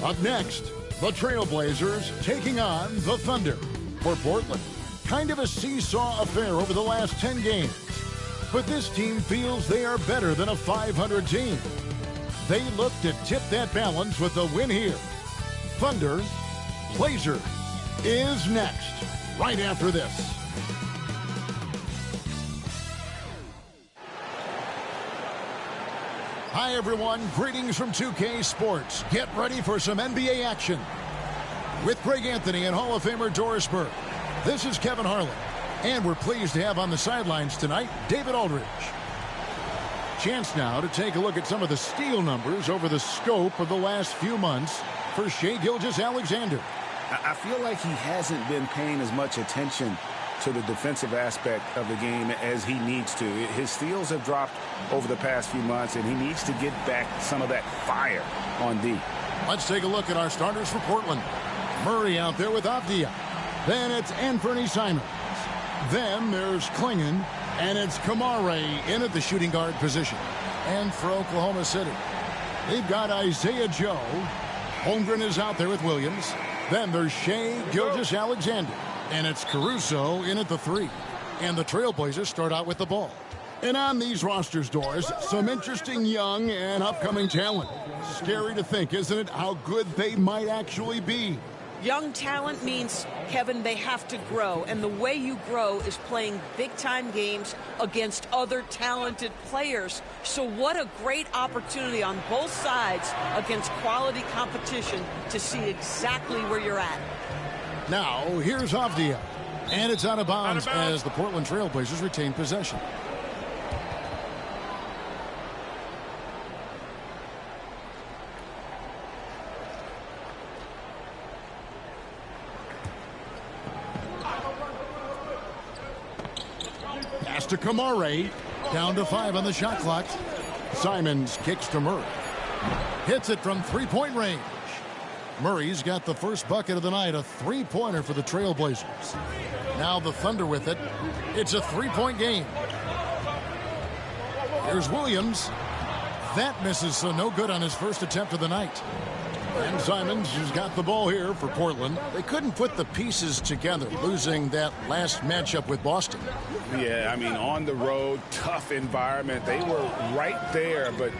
Up next, the Trailblazers taking on the Thunder. For Portland, kind of a seesaw affair over the last 10 games. But this team feels they are better than a 500 team. They look to tip that balance with a win here. Thunder Blazers is next, right after this. Hi, everyone. Greetings from 2K Sports. Get ready for some NBA action. With Greg Anthony and Hall of Famer Doris Burke, this is Kevin Harlan. And we're pleased to have on the sidelines tonight, David Aldridge. Chance now to take a look at some of the steal numbers over the scope of the last few months for Shai Gilgeous-Alexander. I feel like he hasn't been paying as much attention to the defensive aspect of the game as he needs to. His steals have dropped over the past few months, and he needs to get back some of that fire on D. Let's take a look at our starters for Portland. Murray out there with Avdia. Then it's Anthony Simons. Then there's Klingon, and it's Kamare in at the shooting guard position. And for Oklahoma City, they've got Isaiah Joe. Holmgren is out there with Williams. Then there's Shai Gilgeous-Alexander. And it's Caruso in at the 3. And the Trailblazers start out with the ball. And on these rosters, Doris, some interesting young and upcoming talent. Scary to think, isn't it, how good they might actually be? Young talent means, Kevin, they have to grow. And the way you grow is playing big-time games against other talented players. So what a great opportunity on both sides against quality competition to see exactly where you're at. Now, here's Avdia. And it's out of bounds as the Portland Trailblazers retain possession. Pass to Kamare. Down to 5 on the shot clock. Simons kicks to Murray. Hits it from three-point range. Murray's got the first bucket of the night, a three-pointer for the Trailblazers. Now the Thunder with it. It's a three-point game. Here's Williams. That misses, so no good on his first attempt of the night. And Simons has got the ball here for Portland. They couldn't put the pieces together, losing that last matchup with Boston. Yeah, I mean, on the road, tough environment. They were right there, but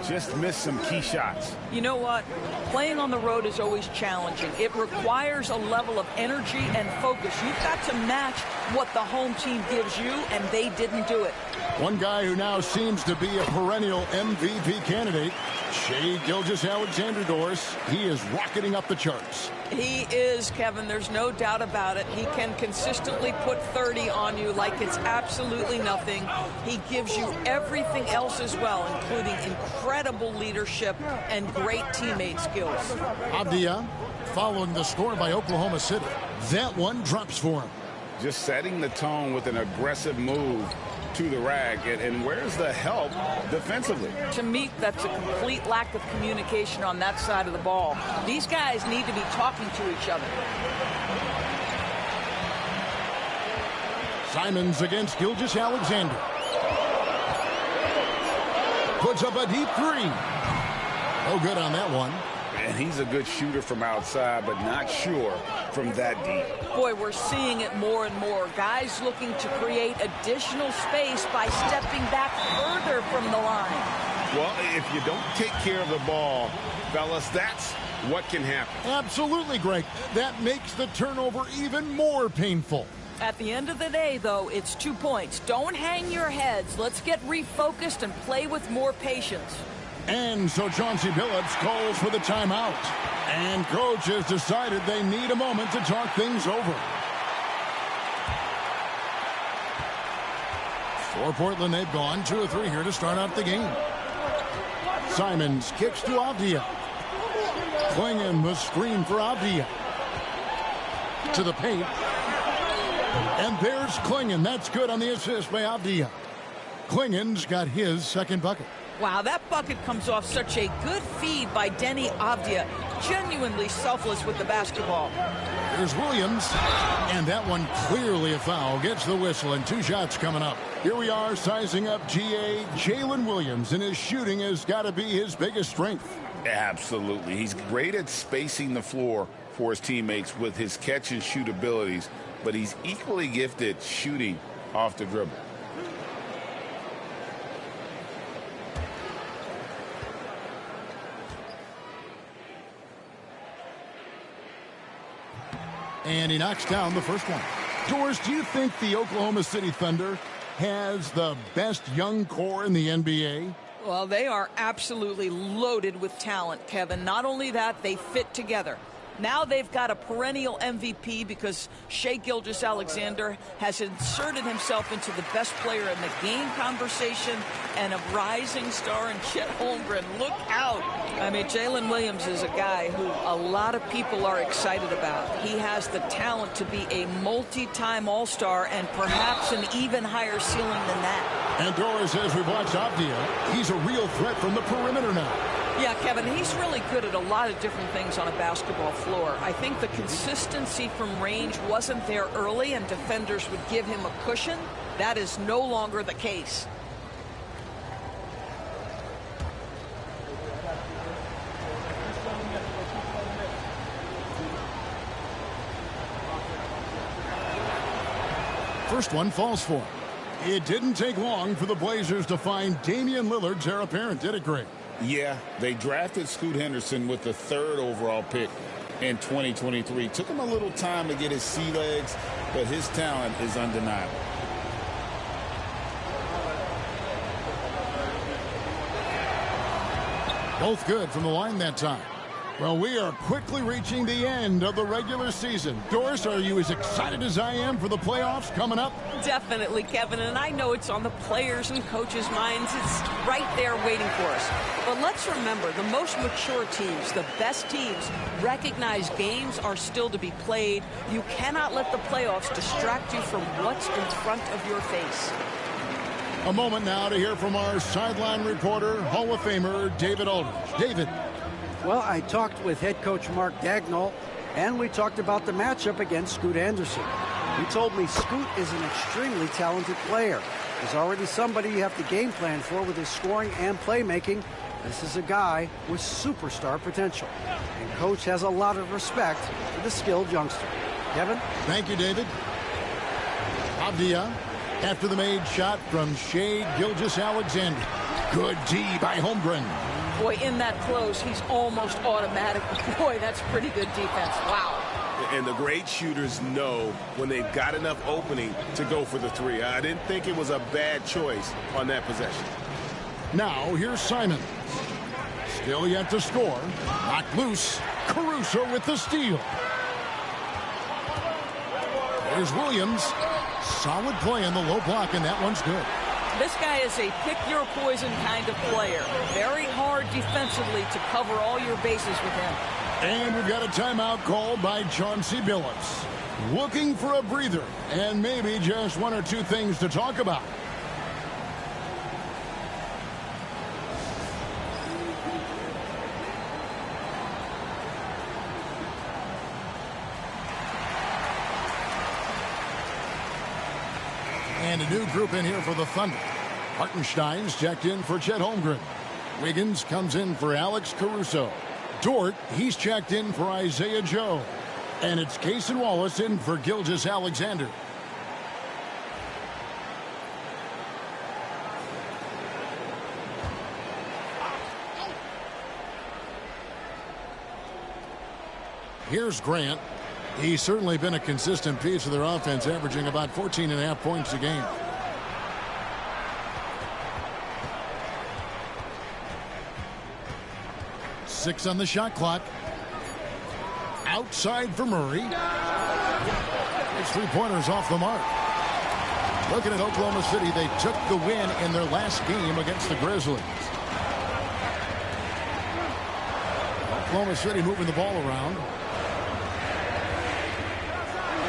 just missed some key shots. You know what? Playing on the road is always challenging. It requires a level of energy and focus. You've got to match what the home team gives you, and they didn't do it. One guy who now seems to be a perennial MVP candidate, Shai Gilgeous-Alexander, Doris. He is rocketing up the charts. He is, Kevin. There's no doubt about it. He can consistently put 30 on you like it's absolutely nothing. He gives you everything else as well, including incredible leadership and great teammate skills. Avdia following the score by Oklahoma City. That one drops for him. Just setting the tone with an aggressive move to the rack, and where's the help defensively? To me, that's a complete lack of communication on that side of the ball. These guys need to be talking to each other. Simons against Gilgeous-Alexander. Puts up a deep 3. No good on that one. And he's a good shooter from outside, but not sure from that deep. Boy, we're seeing it more and more. Guys looking to create additional space by stepping back further from the line. Well, if you don't take care of the ball, fellas, that's what can happen. Absolutely, Greg. That makes the turnover even more painful. At the end of the day, though, it's 2 points. Don't hang your heads. Let's get refocused and play with more patience. And so Chauncey Billups calls for the timeout. And coach has decided they need a moment to talk things over. For Portland, they've gone 2 of 3 here to start out the game. Simons kicks to Avdia. Klingon the screen for Avdia. To the paint. And there's Klingon. That's good on the assist by Avdia. Klingon's got his second bucket. Wow, that bucket comes off such a good feed by Denny Avdia. genuinely selfless with the basketball. Here's Williams, and that one clearly a foul. Gets the whistle, and 2 shots coming up. Here we are sizing up GA Jalen Williams, and his shooting has got to be his biggest strength. Absolutely. He's great at spacing the floor for his teammates with his catch and shoot abilities, but he's equally gifted shooting off the dribble. And he knocks down the first one. Doris, do you think the Oklahoma City Thunder has the best young core in the NBA? Well, they are absolutely loaded with talent, Kevin. Not only that, they fit together. Now they've got a perennial MVP because Shai Gilgeous-Alexander has inserted himself into the best player in the game conversation, and a rising star in Chet Holmgren. Look out. I mean, Jalen Williams is a guy who a lot of people are excited about. He has the talent to be a multi-time All-Star and perhaps an even higher ceiling than that. And Doris, as we watch Avdia, he's a real threat from the perimeter now. Yeah, Kevin, he's really good at a lot of different things on a basketball floor. I think the consistency from range wasn't there early, and defenders would give him a cushion. That is no longer the case. First one falls for him. It didn't take long for the Blazers to find Damian Lillard's heir apparent, did it, Greg? Yeah, they drafted Scoot Henderson with the 3rd overall pick in 2023. Took him a little time to get his sea legs, but his talent is undeniable. Both good from the line that time. Well, we are quickly reaching the end of the regular season. Doris, are you as excited as I am for the playoffs coming up? Definitely, Kevin, and I know it's on the players and coaches' minds. It's right there waiting for us. But let's remember, the most mature teams, the best teams, recognize games are still to be played. You cannot let the playoffs distract you from what's in front of your face. A moment now to hear from our sideline reporter, Hall of Famer David Aldridge. David. Well, I talked with head coach Mark Dagnall, and we talked about the matchup against Scoot Henderson. He told me Scoot is an extremely talented player. He's already somebody you have to game plan for with his scoring and playmaking. This is a guy with superstar potential. And coach has a lot of respect for the skilled youngster. Kevin? Thank you, David. Avdia after the made shot from Shai Gilgeous-Alexander. Good D by Holmgren. Boy, in that close, he's almost automatic. Boy, that's pretty good defense. Wow. And the great shooters know when they've got enough opening to go for the 3. I didn't think it was a bad choice on that possession. Now, here's Simon. Still yet to score. Knocked loose. Caruso with the steal. There's Williams. Solid play in the low block, and that one's good. This guy is a pick-your-poison kind of player. Very hard defensively to cover all your bases with him. And we've got a timeout called by Chauncey Billups. Looking for a breather and maybe just 1 or 2 things to talk about. And a new group in here for the Thunder. Hartenstein's checked in for Chet Holmgren. Wiggins comes in for Alex Caruso. Dort, he's checked in for Isaiah Joe. And it's Cason Wallace in for Gilgeous-Alexander. Here's Grant. He's certainly been a consistent piece of their offense, averaging about 14.5 points a game. Six on the shot clock. Outside for Murray. It's 3-pointers off the mark. Looking at Oklahoma City, they took the win in their last game against the Grizzlies. Oklahoma City moving the ball around.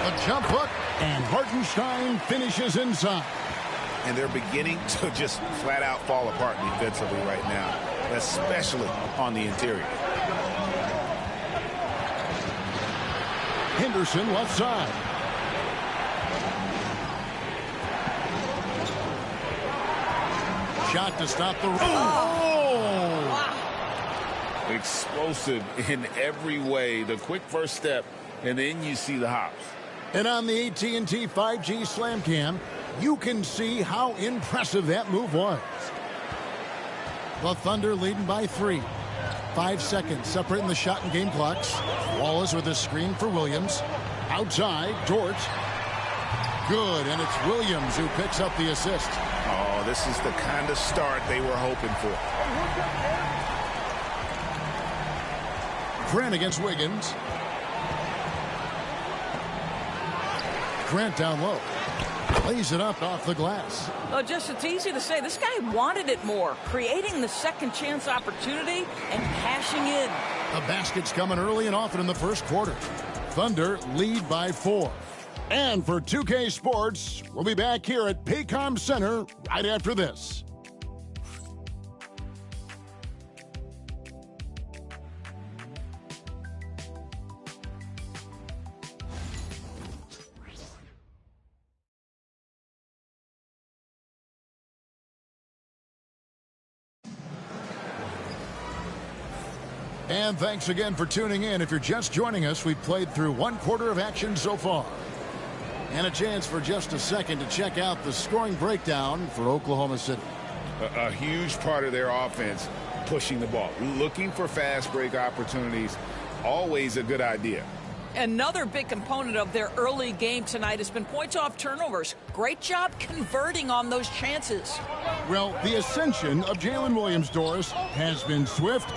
A jump hook, and Hartenstein finishes inside. And they're beginning to just flat out fall apart defensively right now, especially on the interior. Henderson left side. Shot to stop the run. Oh! Wow. Explosive in every way. The quick first step, and then you see the hops. And on the AT&T 5G Slam Cam, you can see how impressive that move was. The Thunder leading by 3. 5 seconds separating the shot and game clocks. Wallace with a screen for Williams. Outside, Dort. Good, and it's Williams who picks up the assist. Oh, this is the kind of start they were hoping for. Grant against Wiggins. Grant down low. Lays it up off the glass. Oh, just it's easy to say. This guy wanted it more, creating the second chance opportunity and cashing in. The basket's coming early and often in the first quarter. Thunder lead by 4. And for 2K Sports, we'll be back here at Paycom Center right after this. And thanks again for tuning in. If you're just joining us, we've played through 1 quarter of action so far. And a chance for just a second to check out the scoring breakdown for Oklahoma City. A huge part of their offense, pushing the ball. Looking for fast break opportunities, always a good idea. Another big component of their early game tonight has been points off turnovers. Great job converting on those chances. Well, the ascension of Jalen Williams, Doris, has been swift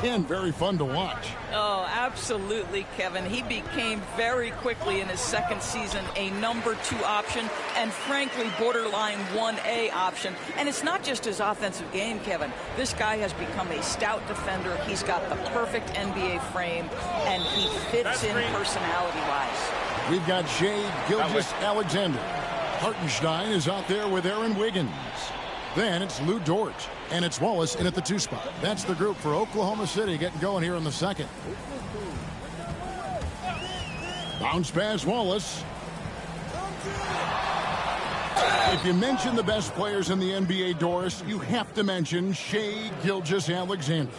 and very fun to watch. Oh, absolutely, Kevin. He became very quickly in his second season a number 2 option and, frankly, borderline 1A option. And it's not just his offensive game, Kevin. This guy has become a stout defender. He's got the perfect NBA frame, and he fits in personality-wise. We've got Shea Gilgeous-Alexander. Hartenstein is out there with Aaron Wiggins. Then it's Lou Dort. And it's Wallace in at the 2 spot. That's the group for Oklahoma City getting going here in the second. Bounce pass Wallace. If you mention the best players in the NBA, Doris, you have to mention Shea Gilgeous-Alexander.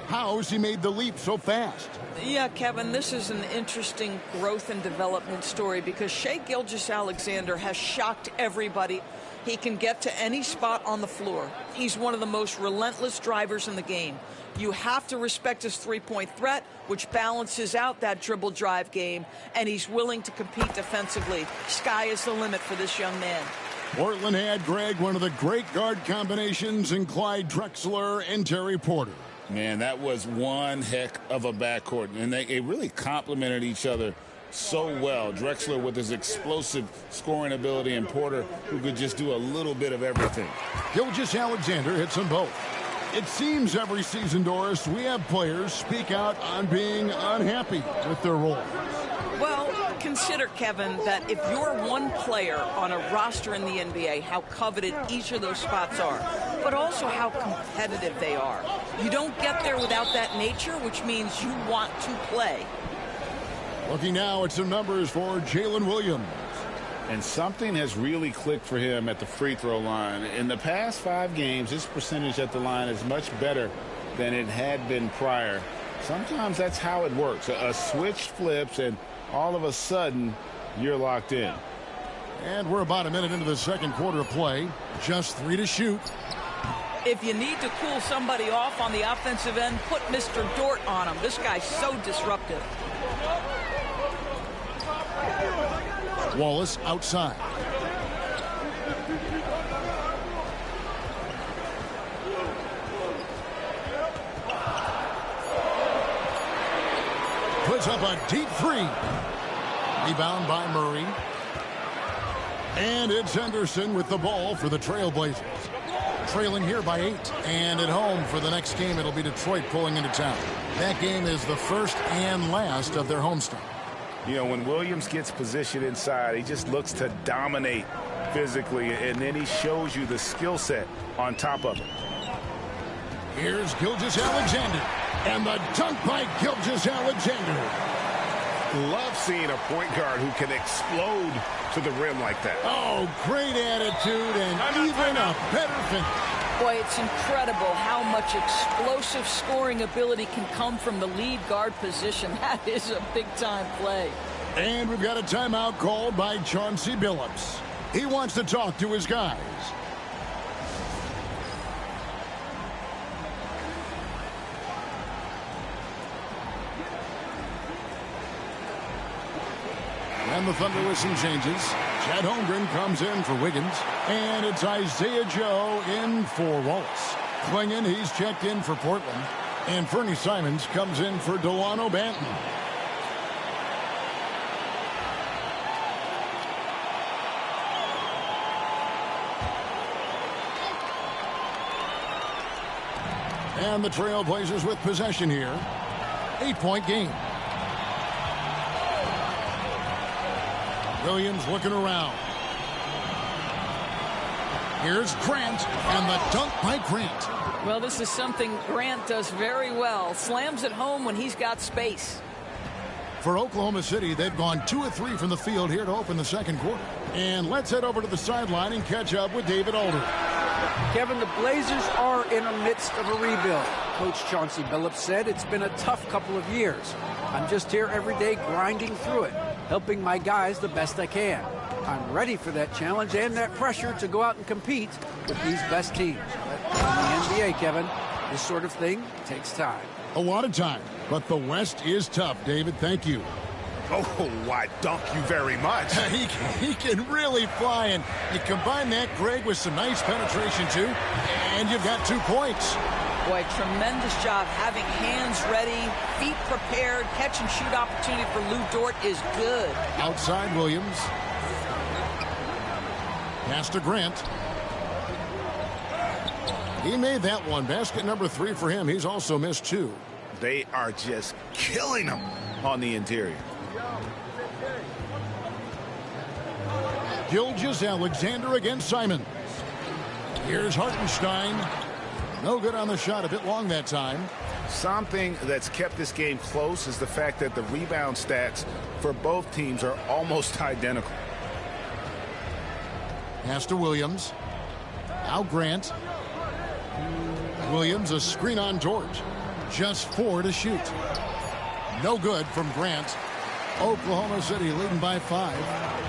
How has he made the leap so fast? Yeah, Kevin, this is an interesting growth and development story because Shea Gilgeous-Alexander has shocked everybody. He can get to any spot on the floor. He's one of the most relentless drivers in the game. You have to respect his three-point threat, which balances out that dribble drive game, and he's willing to compete defensively. Sky is the limit for this young man. Portland had, Greg, one of the great guard combinations in Clyde Drexler and Terry Porter. Man, that was one heck of a backcourt, and they really complemented each other so well. Drexler with his explosive scoring ability, and Porter who could just do a little bit of everything. Gilgeous-Alexander hits them both. It seems every season, Doris, we have players speak out on being unhappy with their role. Well, consider, Kevin, that if you're one player on a roster in the NBA, how coveted each of those spots are, but also how competitive they are. You don't get there without that nature, which means you want to play. Looking now at some numbers for Jalen Williams. And something has really clicked for him at the free throw line. In the past 5 games, his percentage at the line is much better than it had been prior. Sometimes that's how it works. A switch flips, and all of a sudden, you're locked in. And we're about a minute into the second quarter of play. Just 3 to shoot. If you need to cool somebody off on the offensive end, put Mr. Dort on him. This guy's so disruptive. Wallace outside. Puts up a deep 3. Rebound by Murray. And it's Henderson with the ball for the Trailblazers. Trailing here by 8. And at home for the next game, it'll be Detroit pulling into town. That game is the first and last of their homestand. You know, when Williams gets positioned inside, he just looks to dominate physically, and then he shows you the skill set on top of it. Here's Gilgeous-Alexander, and the dunk by Gilgeous-Alexander. Love seeing a point guard who can explode to the rim like that. Oh, great attitude and even a better finish. Boy, it's incredible how much explosive scoring ability can come from the lead guard position. That is a big-time play. And we've got a timeout called by Chauncey Billups. He wants to talk to his guys. And the Thunder with some changes. Chet Holmgren comes in for Wiggins. And it's Isaiah Joe in for Wallace. Klingon, he's checked in for Portland. And Fernie Simons comes in for Delano Banton. And the Trailblazers with possession here. 8-point game. Williams looking around. Here's Grant, and the dunk by Grant. Well, this is something Grant does very well. Slams it home when he's got space. For Oklahoma City, they've gone 2 of 3 from the field here to open the second quarter. And let's head over to the sideline and catch up with David Alder. Kevin, the Blazers are in the midst of a rebuild. Coach Chauncey Billups said it's been a tough couple of years. I'm just here every day grinding through it, helping my guys the best I can. I'm ready for that challenge and that pressure to go out and compete with these best teams. But in the NBA, Kevin, this sort of thing takes time. A lot of time, but the West is tough, David. Thank you. Oh, why, thank you very much. He can really fly, and you combine that, Greg, with some nice penetration, too, and you've got 2 points. Boy, tremendous job having hands ready, feet prepared, catch and shoot opportunity for Lou Dort is good. Outside Williams. Pass to Grant. He made that one. Basket number 3 for him. He's also missed 2. They are just killing them on the interior. Gilgeous-Alexander against Simons. Here's Hartenstein. No good on the shot. A bit long that time. Something that's kept this game close is the fact that the rebound stats for both teams are almost identical. Pass to Williams. Now Grant. Williams, a screen on George. Just 4 to shoot. No good from Grant. Oklahoma City leading by 5.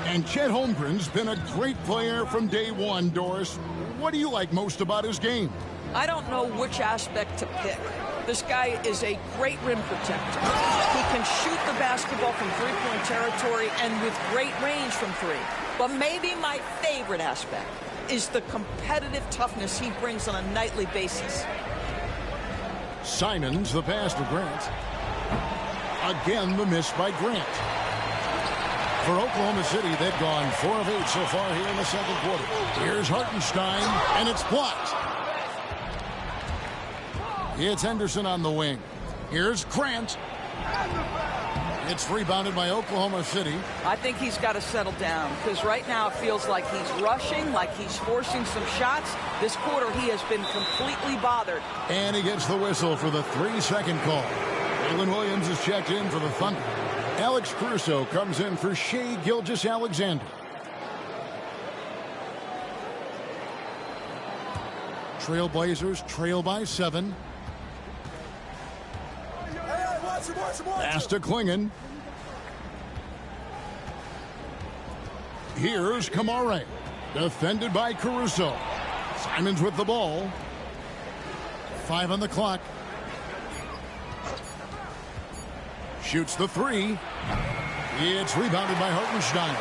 And Chet Holmgren's been a great player from day one, Doris. What do you like most about his game? I don't know which aspect to pick. This guy is a great rim protector. He can shoot the basketball from three-point territory and with great range from 3. But maybe my favorite aspect is the competitive toughness he brings on a nightly basis. Simons, the pass to Grant. Again, the miss by Grant. For Oklahoma City, they've gone 4 of 8 so far here in the second quarter. Here's Hartenstein, and it's blocked. It's Henderson on the wing. Here's Grant. It's rebounded by Oklahoma City. I think he's got to settle down because right now it feels like he's rushing, like he's forcing some shots. This quarter he has been completely bothered. And he gets the whistle for the 3-second call. Jalen Williams is checked in for the Thunder. Alex Caruso comes in for Shai Gilgeous-Alexander. Trailblazers trail by 7. Pass to Klingon. Here's Kamare. Defended by Caruso. Simons with the ball. 5 on the clock. Shoots the 3. It's rebounded by Hartenstein.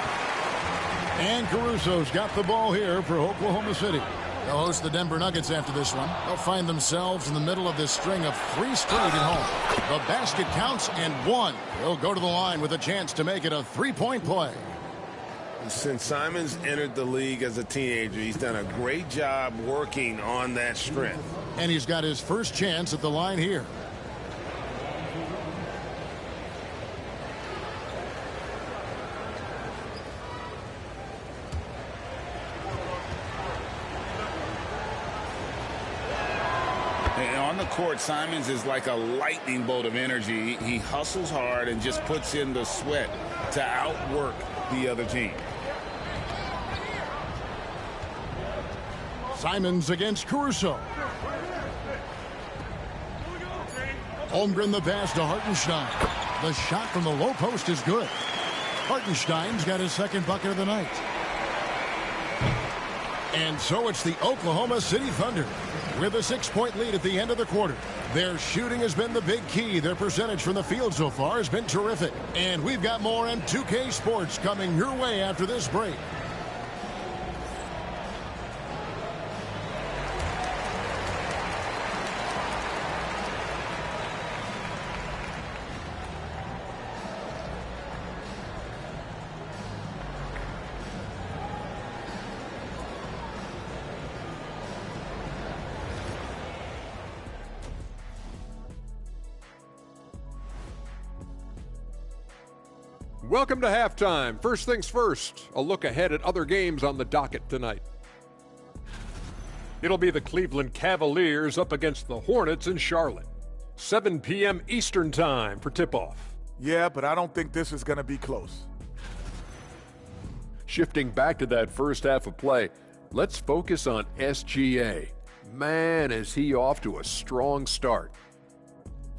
And Caruso's got the ball here for Oklahoma City. They'll host the Denver Nuggets after this one. They'll find themselves in the middle of this string of 3 straight at home. The basket counts and 1. He'll go to the line with a chance to make it a 3-point play. Since Simons entered the league as a teenager, he's done a great job working on that strength. And he's got his first chance at the line here. the court, Simons is like a lightning bolt of energy. He hustles hard and just puts in the sweat to outwork the other team. Simons against Caruso. Holmgren the pass to Hartenstein. The shot from the low post is good. Hartenstein's got his second bucket of the night. And so it's the Oklahoma City Thunder with a 6-point lead at the end of the quarter. Their shooting has been the big key. Their percentage from the field so far has been terrific. And we've got more on 2K Sports coming your way after this break. Welcome to halftime. First things first, a look ahead at other games on the docket tonight. It'll be the Cleveland Cavaliers up against the Hornets in Charlotte. 7 p.m. Eastern time for tip-off. Yeah, but I don't think this is going to be close. Shifting back to that first half of play, let's focus on SGA. Man, is he off to a strong start.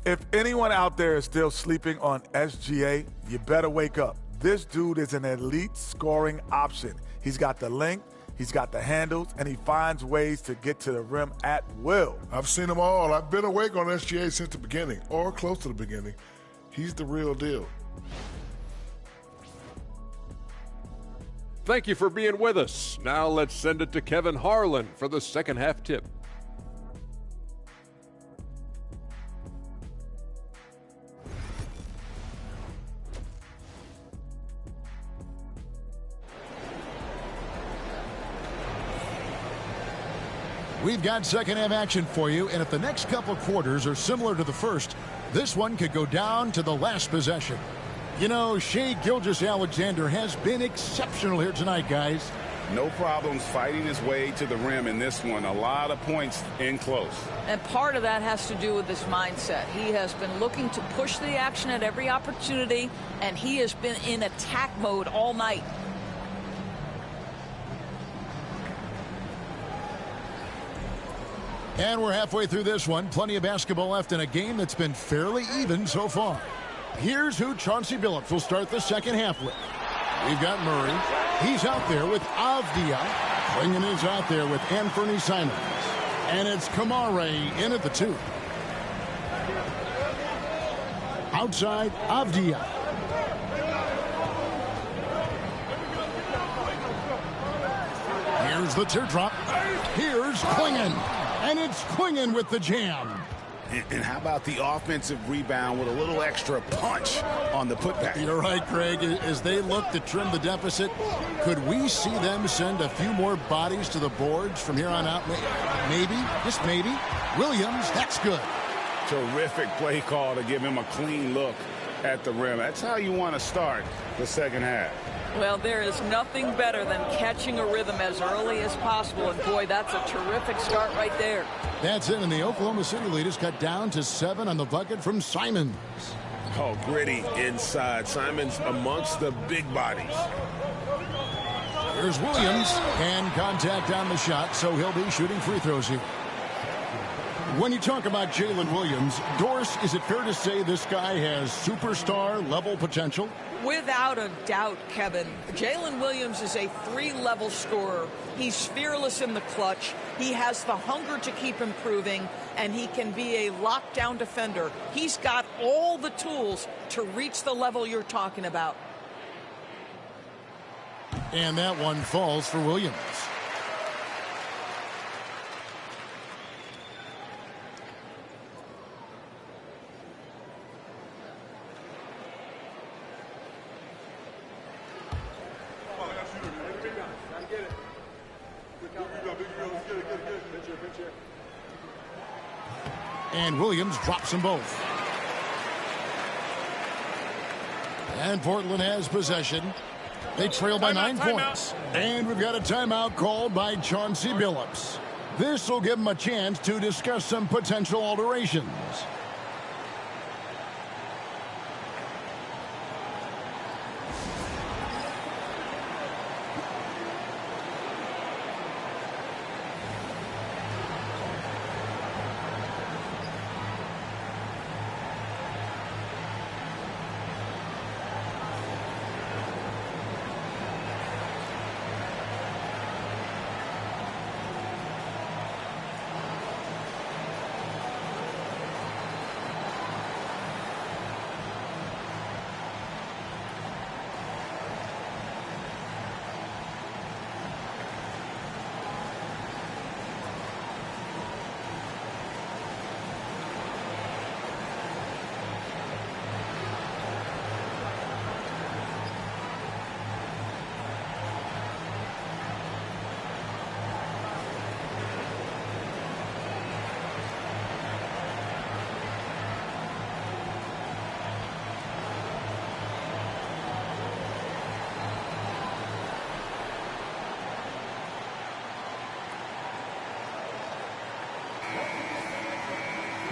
If anyone out there is still sleeping on SGA, you better wake up. This dude is an elite scoring option. He's got the length, he's got the handles, and he finds ways to get to the rim at will. I've seen them all. I've been awake on SGA since the beginning, or close to the beginning. He's the real deal. Thank you for being with us. Now let's send it to Kevin Harlan for the second half tip. We've got second half action for you, and if the next couple quarters are similar to the first, this one could go down to the last possession. You know, Shai Gilgeous-Alexander has been exceptional here tonight, guys. No problems fighting his way to the rim in this one. A lot of points in close. And part of that has to do with his mindset. He has been looking to push the action at every opportunity, and he has been in attack mode all night. And we're halfway through this one. Plenty of basketball left in a game that's been fairly even so far. Here's who Chauncey Billups will start the second half with. We've got Murray. He's out there with Avdia. Clingan is out there with Anthony Simons. And it's Kamare in at the 2. Outside, Avdia. Here's the teardrop. Here's Clingan. And it's Clingan with the jam. And how about the offensive rebound with a little extra punch on the putback? You're right, Craig. As they look to trim the deficit, could we see them send a few more bodies to the boards from here on out? Maybe, just maybe. Williams, that's good. Terrific play call to give him a clean look at the rim. That's how you want to start the second half. Well, there is nothing better than catching a rhythm as early as possible. And, boy, that's a terrific start right there. That's it, and the Oklahoma City lead is cut down to 7 on the bucket from Simons. Oh, gritty inside. Simons amongst the big bodies. Here's Williams, and contact on the shot, so he'll be shooting free throws here. When you talk about Jalen Williams, Doris, is it fair to say this guy has superstar-level potential? Without a doubt, Kevin. Jalen Williams is a 3-level scorer. He's fearless in the clutch. He has the hunger to keep improving, and he can be a lockdown defender. He's got all the tools to reach the level you're talking about. And that one falls for Williams. And Williams drops them both. And Portland has possession. They trail by 9 points. And we've got a timeout called by Chauncey Billups. This will give them a chance to discuss some potential alterations.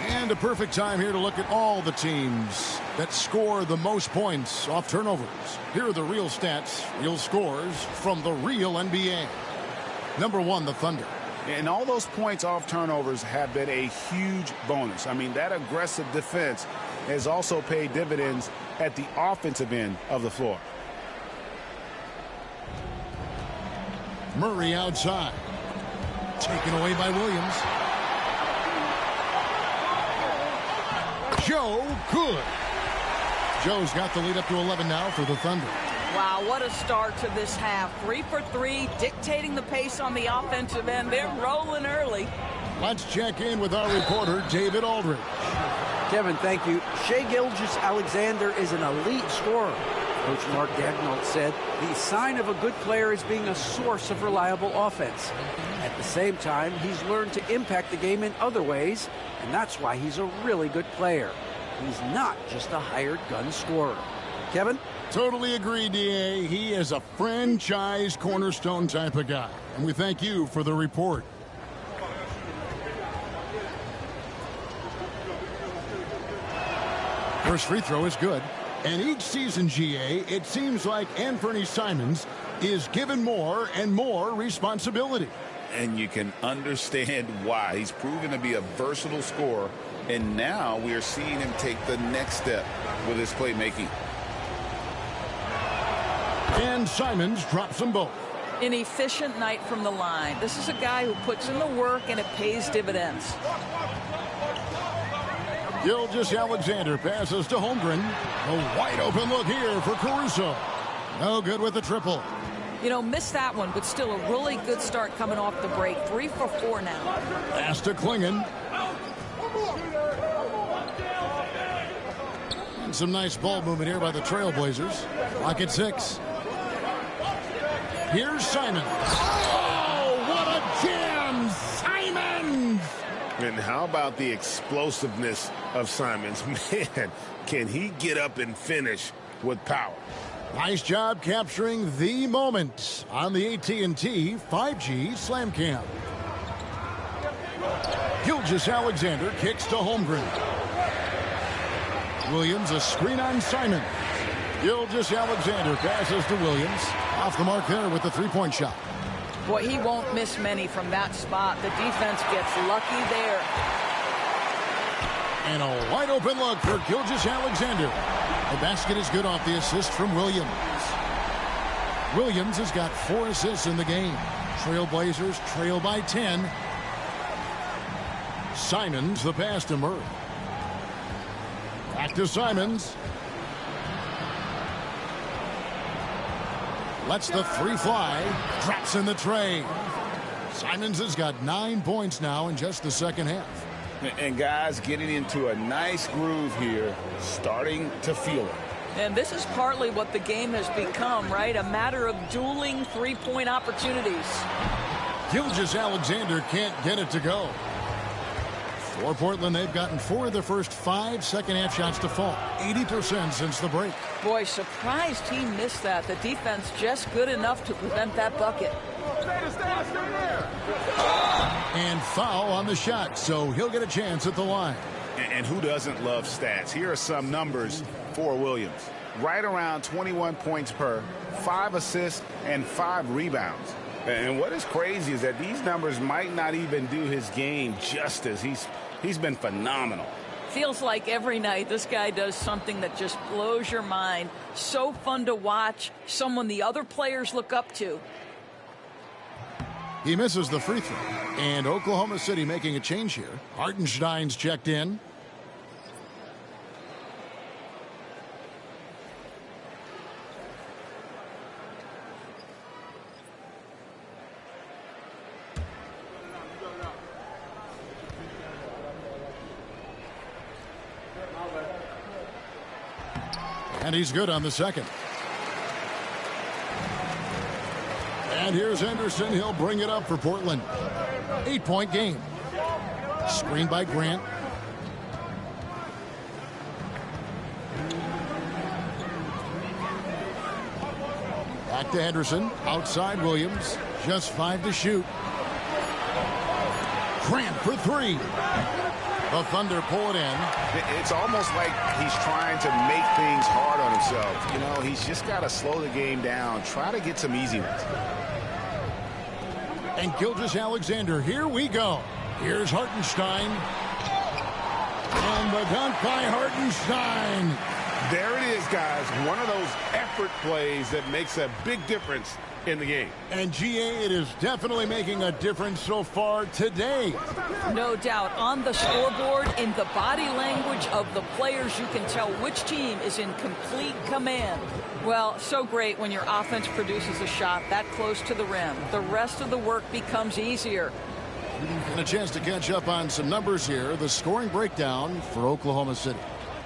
And a perfect time here to look at all the teams that score the most points off turnovers. Here are the real stats, real scores from the real NBA. Number 1, the Thunder. And all those points off turnovers have been a huge bonus. I mean, that aggressive defense has also paid dividends at the offensive end of the floor. Murray outside. Taken away by Williams. Joe, good. Joe's got the lead up to 11 now for the Thunder. Wow, what a start to this half. 3 for 3, dictating the pace on the offensive end. They're rolling early. Let's check in with our reporter, David Aldridge. Kevin, thank you. Shai Gilgeous-Alexander is an elite scorer. Coach Mark Daigneault said the sign of a good player is being a source of reliable offense. At the same time, he's learned to impact the game in other ways, and that's why he's a really good player. He's not just a hired gun scorer. Kevin? Totally agree, D.A. He is a franchise cornerstone type of guy. And we thank you for the report. First free throw is good. And each season, GA, it seems like Anthony Simons is given more and more responsibility. And you can understand why. He's proven to be a versatile scorer. And now we are seeing him take the next step with his playmaking. And Simons drops them both. An efficient night from the line. This is a guy who puts in the work and it pays dividends. Gilgeous-Alexander passes to Holmgren. A wide open look here for Caruso. No good with the triple. You know, missed that one, but still a really good start coming off the break. 3 for 4 now. Pass to Klingon. And some nice ball movement here by the Trailblazers. Clock at 6. Here's Simons. Oh, what a jam! Simons! And how about the explosiveness of Simons? Man, can he get up and finish with power? Nice job capturing the moment on the AT&T 5G Slam Cam. Gilgeous-Alexander kicks to Holmgren. Williams a screen on Simons. Gilgeous-Alexander passes to Williams. Off the mark there with the three-point shot. Boy, he won't miss many from that spot. The defense gets lucky there. And a wide open look for Gilgeous-Alexander. The basket is good off the assist from Williams. Williams has got 4 assists in the game. Trailblazers trail by 10. Simons the pass to Murray. Back to Simons. Lets the 3 fly. Drops in the tray. Simons has got 9 points now in just the second half. And guys getting into a nice groove here, starting to feel it. And this is partly what the game has become, right? A matter of dueling three-point opportunities. Gilgeous-Alexander can't get it to go. For Portland, they've gotten 4 of the first 5 second-half shots to fall. 80% since the break. Boy, surprised he missed that. The defense just good enough to prevent that bucket. And foul on the shot, so he'll get a chance at the line. And who doesn't love stats? Here are some numbers for Williams. Right around 21 points per, 5 assists, and 5 rebounds. And what is crazy is that these numbers might not even do his game justice. He's been phenomenal. Feels like every night this guy does something that just blows your mind. So fun to watch, someone the other players look up to. He misses the free throw. And Oklahoma City making a change here. Hartenstein's checked in. And he's good on the second. And here's Henderson. He'll bring it up for Portland. 8-point game. Screen by Grant. Back to Henderson. Outside Williams. Just 5 to shoot. Grant for 3. The Thunder pull it in. It's almost like he's trying to make things hard on himself. You know, he's just got to slow the game down. Try to get some easy ones. And Gilgeous-Alexander, here we go. Here's Hartenstein. And the dunk by Hartenstein. There it is, guys. One of those effort plays that makes a big difference in the game. And GA, it is definitely making a difference so far today. No doubt. On the scoreboard, in the body language of the players, you can tell which team is in complete command. Well, so great when your offense produces a shot that close to the rim. The rest of the work becomes easier. And a chance to catch up on some numbers here. The scoring breakdown for Oklahoma City.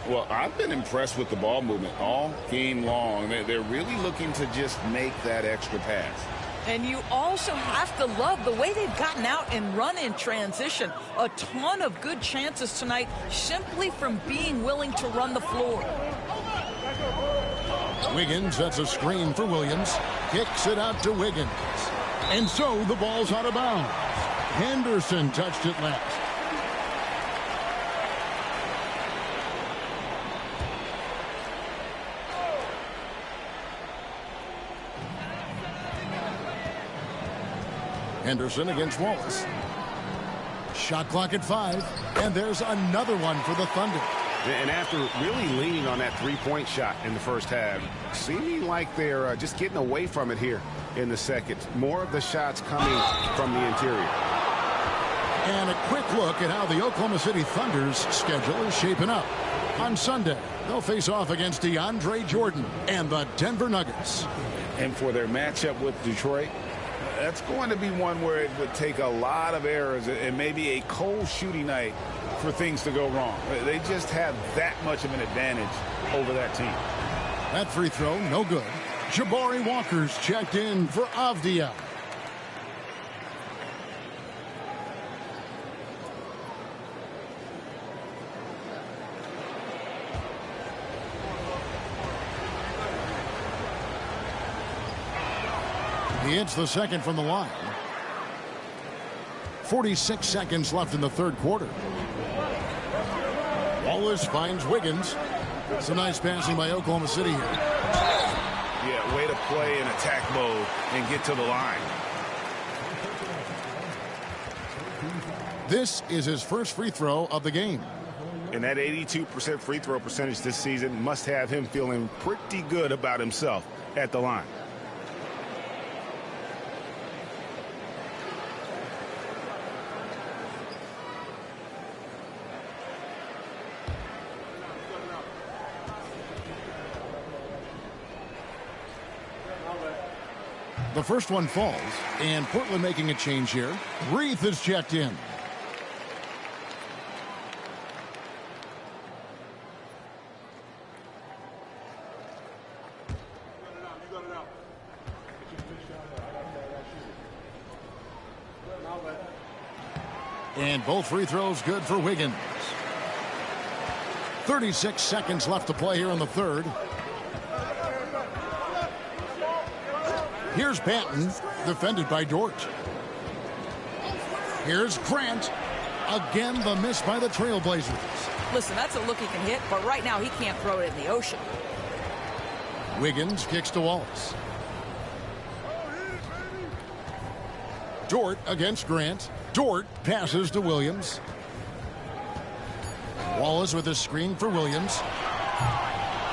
Well, I've been impressed with the ball movement all game long. They're really looking to just make that extra pass. And you also have to love the way they've gotten out and run in transition. A ton of good chances tonight simply from being willing to run the floor. Wiggins sets a screen for Williams. Kicks it out to Wiggins. And so the ball's out of bounds. Henderson touched it last. Henderson against Wallace. Shot clock at 5. And there's another one for the Thunder. And after really leaning on that three-point shot in the first half, seeming like they're just getting away from it here in the second. More of the shots coming from the interior. And a quick look at how the Oklahoma City Thunder's schedule is shaping up. On Sunday, they'll face off against DeAndre Jordan and the Denver Nuggets. And for their matchup with Detroit, that's going to be one where it would take a lot of errors and maybe a cold shooting night for things to go wrong. They just have that much of an advantage over that team. That free throw, no good. Jabari Walker's checked in for Avdia. He hits the second from the line. 46 seconds left in the third quarter. Wallace finds Wiggins. Some nice passing by Oklahoma City here. Yeah, way to play in attack mode and get to the line. This is his first free throw of the game. And that 82% free throw percentage this season must have him feeling pretty good about himself at the line. The first one falls, and Portland making a change here. Reith is checked in. And both free throws good for Wiggins. 36 seconds left to play here in the third. Here's Banton. defended by Dort. Here's Grant. Again, the miss by the Trailblazers. Listen, that's a look he can hit, but right now he can't throw it in the ocean. Wiggins kicks to Wallace. Dort against Grant. Dort passes to Williams. Wallace with a screen for Williams.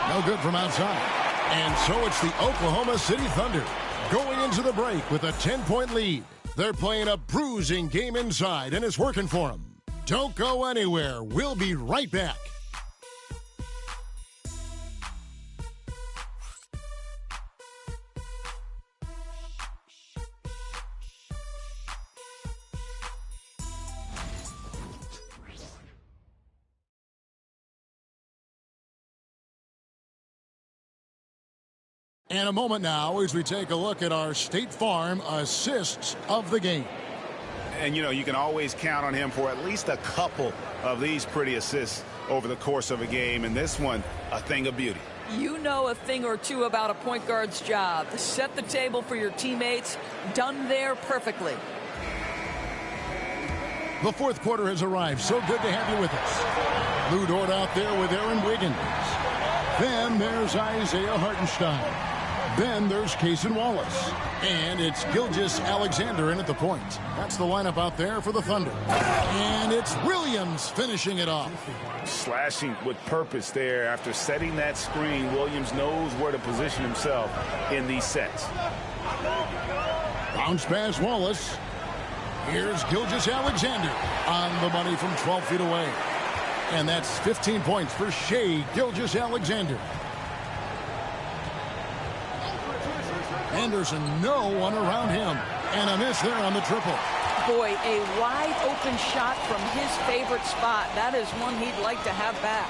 No good from outside. And so it's the Oklahoma City Thunder going into the break with a 10-point lead. They're playing a bruising game inside, and it's working for them. Don't go anywhere. We'll be right back. And a moment now as we take a look at our State Farm assists of the game. And, you know, you can always count on him for at least a couple of these pretty assists over the course of a game. And this one, a thing of beauty. You know a thing or two about a point guard's job. To set the table for your teammates, done there perfectly. The fourth quarter has arrived. So good to have you with us. Lou Dort out there with Aaron Wiggins. Then there's Isaiah Hartenstein. Then there's Cason Wallace. And it's Gilgeous-Alexander in at the point. That's the lineup out there for the Thunder. And it's Williams finishing it off. Slashing with purpose there. After setting that screen, Williams knows where to position himself in these sets. Bounce pass Wallace. Here's Gilgeous-Alexander on the money from 12 feet away. And that's 15 points for Shai Gilgeous-Alexander. Anderson, no one around him. And a miss there on the triple. Boy, a wide open shot from his favorite spot. That is one he'd like to have back.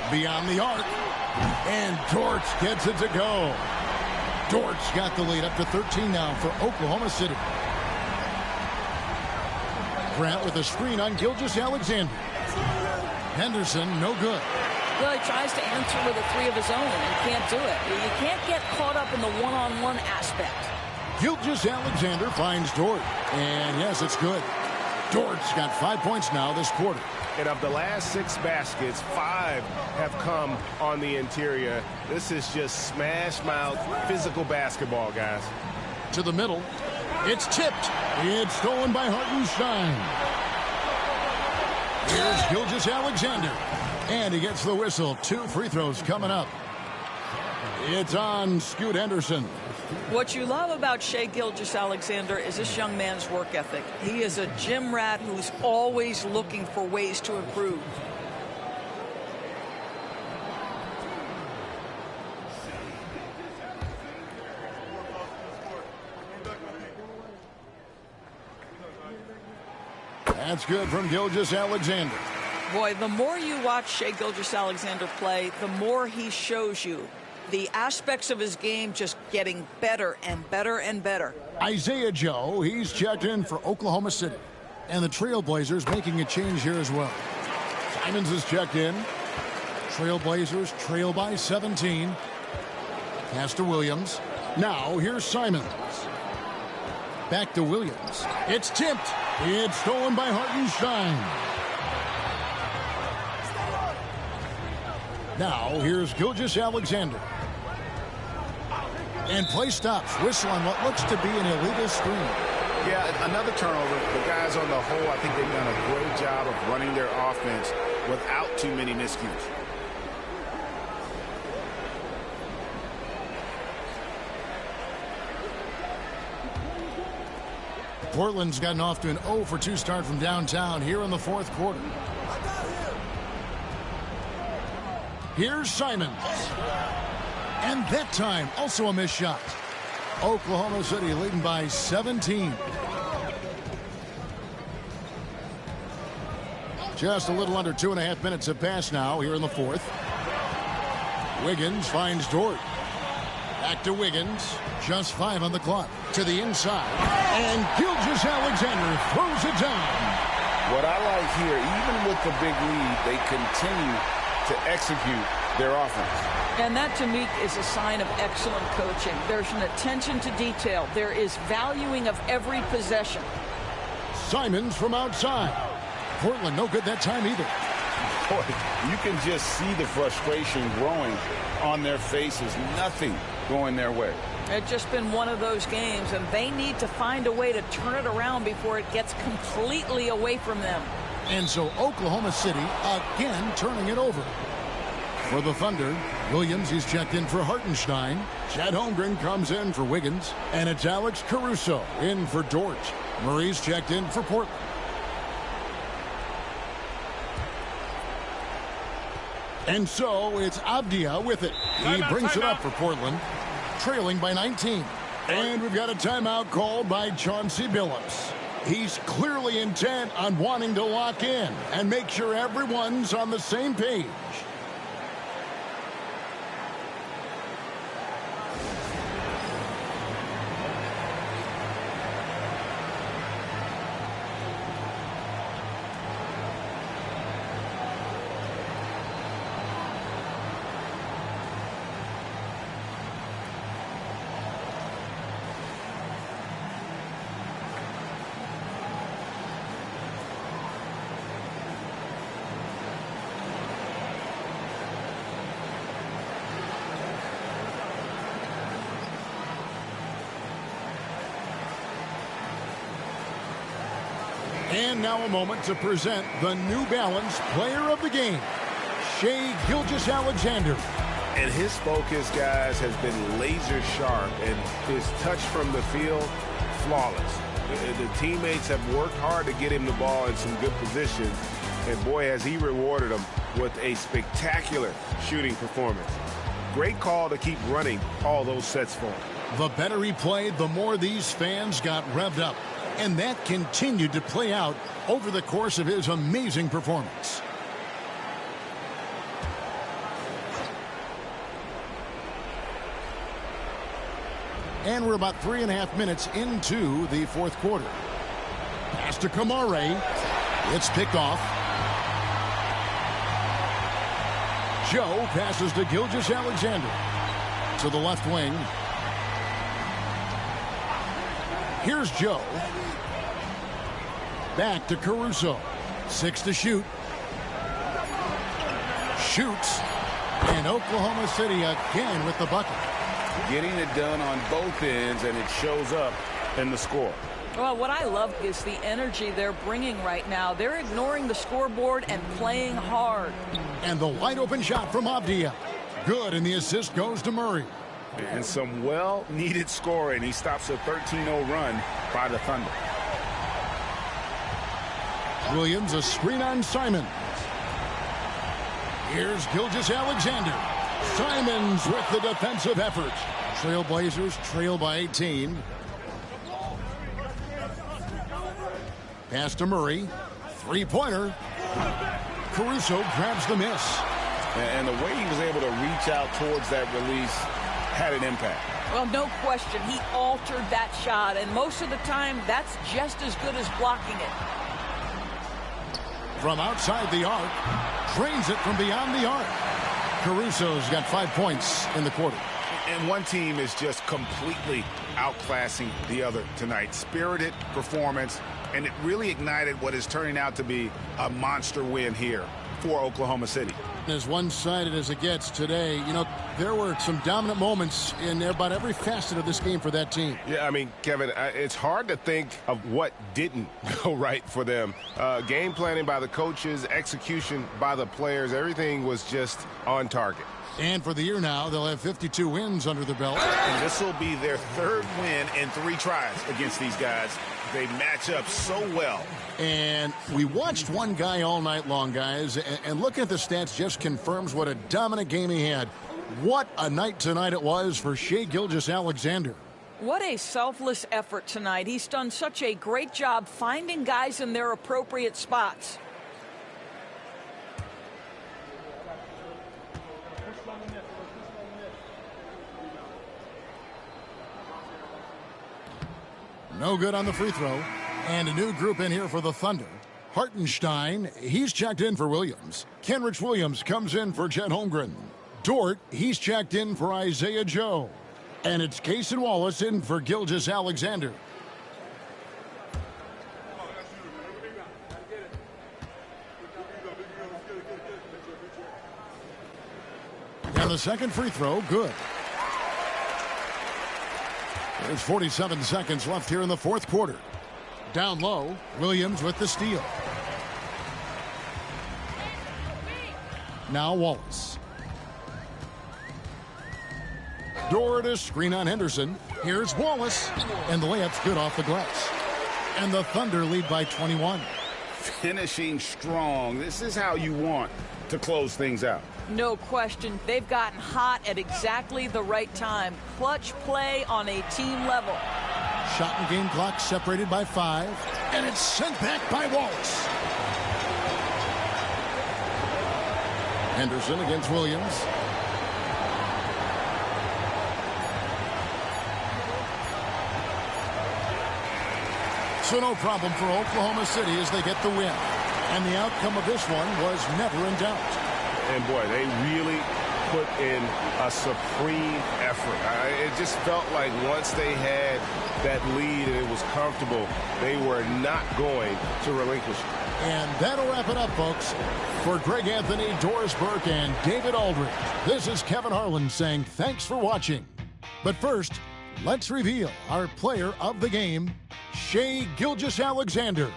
Beyond the arc. And Dort gets it to go. Dort's got the lead up to 13 now for Oklahoma City. Grant with a screen on Gilgeous-Alexander. Henderson, no good. Well, he tries to answer with a three of his own and can't do it. You can't get caught up in the one-on-one aspect. Gilgeous-Alexander finds Dort. And yes, it's good. Dort's got 5 points now this quarter. And of the last 6 baskets, 5 have come on the interior. This is just smash-mouth physical basketball, guys. To the middle. It's tipped. It's stolen by Hartenstein. Here's Gilgeous-Alexander. And he gets the whistle. 2 free throws coming up. It's on Scoot Henderson. What you love about Shai Gilgeous-Alexander is this young man's work ethic. He is a gym rat who's always looking for ways to improve. That's good from Gilgeous-Alexander. Boy, the more you watch Shai Gilgeous-Alexander play, the more he shows you the aspects of his game just getting better and better and better. Isaiah Joe, he's checked in for Oklahoma City. And the Trailblazers making a change here as well. Simons is checked in. Trailblazers trail by 17. Pass to Williams. Now here's Simons. Back to Williams. It's tipped. It's stolen by Hartenstein. Now here's Gilgeous-Alexander. And play stops. Whistle on what looks to be an illegal screen. Yeah, another turnover. The guys on the whole, I think they've done a great job of running their offense without too many miscues. Portland's gotten off to an 0 for 2 start from downtown here in the fourth quarter. Here's Simons. And that time, also a missed shot. Oklahoma City leading by 17. Just a little under 2.5 minutes have passed now here in the fourth. Wiggins finds Dort. Back to Wiggins. Just 5 on the clock. To the inside. And Gilgeous-Alexander throws it down. What I like here, even with the big lead, they continue to execute their offense. And that, to me, is a sign of excellent coaching. There's an attention to detail. There is valuing of every possession. Simons from outside. Portland no good that time either. Boy, you can just see the frustration growing on their faces. Nothing going their way. It's just been one of those games, and they need to find a way to turn it around before it gets completely away from them. And so Oklahoma City again turning it over. For the Thunder, Williams, he's checked in for Hartenstein. Chet Holmgren comes in for Wiggins. And it's Alex Caruso in for Dort. Murray's checked in for Portland. And so it's Avdia with it. He brings it up for Portland, trailing by 19. And we've got a timeout called by Chauncey Billups. He's clearly intent on wanting to lock in and make sure everyone's on the same page. And now a moment to present the New Balance Player of the Game, Shai Gilgeous-Alexander. And his focus, guys, has been laser sharp, and his touch from the field, flawless. The teammates have worked hard to get him the ball in some good positions, and boy, has he rewarded them with a spectacular shooting performance. Great call to keep running all those sets for him. The better he played, the more these fans got revved up. And that continued to play out over the course of his amazing performance. And we're about 3.5 minutes into the fourth quarter. Pass to Kamare. It's picked off. Joe passes to Gilgeous-Alexander. To the left wing. Here's Joe. Back to Caruso. 6 to shoot. Shoots. And Oklahoma City again with the bucket. Getting it done on both ends, and it shows up in the score. Well, what I love is the energy they're bringing right now. They're ignoring the scoreboard and playing hard. And the wide open shot from Avdia. Good, and the assist goes to Murray. And some well-needed scoring. He stops a 13-0 run by the Thunder. Williams, a screen on Simons. Here's Gilgeous-Alexander. Simons with the defensive effort. Trailblazers trail by 18. Pass to Murray. Three-pointer. Caruso grabs the miss. And the way he was able to reach out towards that release had an impact. Well, no question. He altered that shot, and most of the time, that's just as good as blocking it. From outside the arc, drains it from beyond the arc. Caruso's got 5 points in the quarter. And one team is just completely outclassing the other tonight. Spirited performance, and it really ignited what is turning out to be a monster win here for Oklahoma City. As one-sided as it gets today, you know, there were some dominant moments in about every facet of this game for that team. Yeah, I mean, Kevin, it's hard to think of what didn't go right for them. Game planning by the coaches, execution by the players, everything was just on target. And for the year now, they'll have 52 wins under their belt. And this will be their third win in 3 tries against these guys. They match up so well. And we watched one guy all night long, guys, and looking at the stats just confirms what a dominant game he had. What a night tonight it was for Shai Gilgeous-Alexander. What a selfless effort tonight. He's done such a great job finding guys in their appropriate spots. No good on the free throw. And a new group in here for the Thunder. Hartenstein, he's checked in for Williams. Kenrich Williams comes in for Chet Holmgren. Dort, he's checked in for Isaiah Joe. And it's Cason Wallace in for Gilgeous-Alexander. And the second free throw, good. There's 47 seconds left here in the fourth quarter. Down low, Williams with the steal. Now Wallace. Dort a screen on Henderson. Here's Wallace. And the layup's good off the glass. And the Thunder lead by 21. Finishing strong. This is how you want to close things out. No question. They've gotten hot at exactly the right time. Clutch play on a team level. Shot and game clock separated by 5. And it's sent back by Wallace. Henderson against Williams. So no problem for Oklahoma City as they get the win. And the outcome of this one was never in doubt. And boy, they really put in a supreme effort. It just felt like once they had that lead and it was comfortable, they were not going to relinquish it. And that'll wrap it up, folks. For Greg Anthony, Doris Burke, and David Aldridge, this is Kevin Harlan saying thanks for watching. But first, let's reveal our player of the game, Shai Gilgeous-Alexander.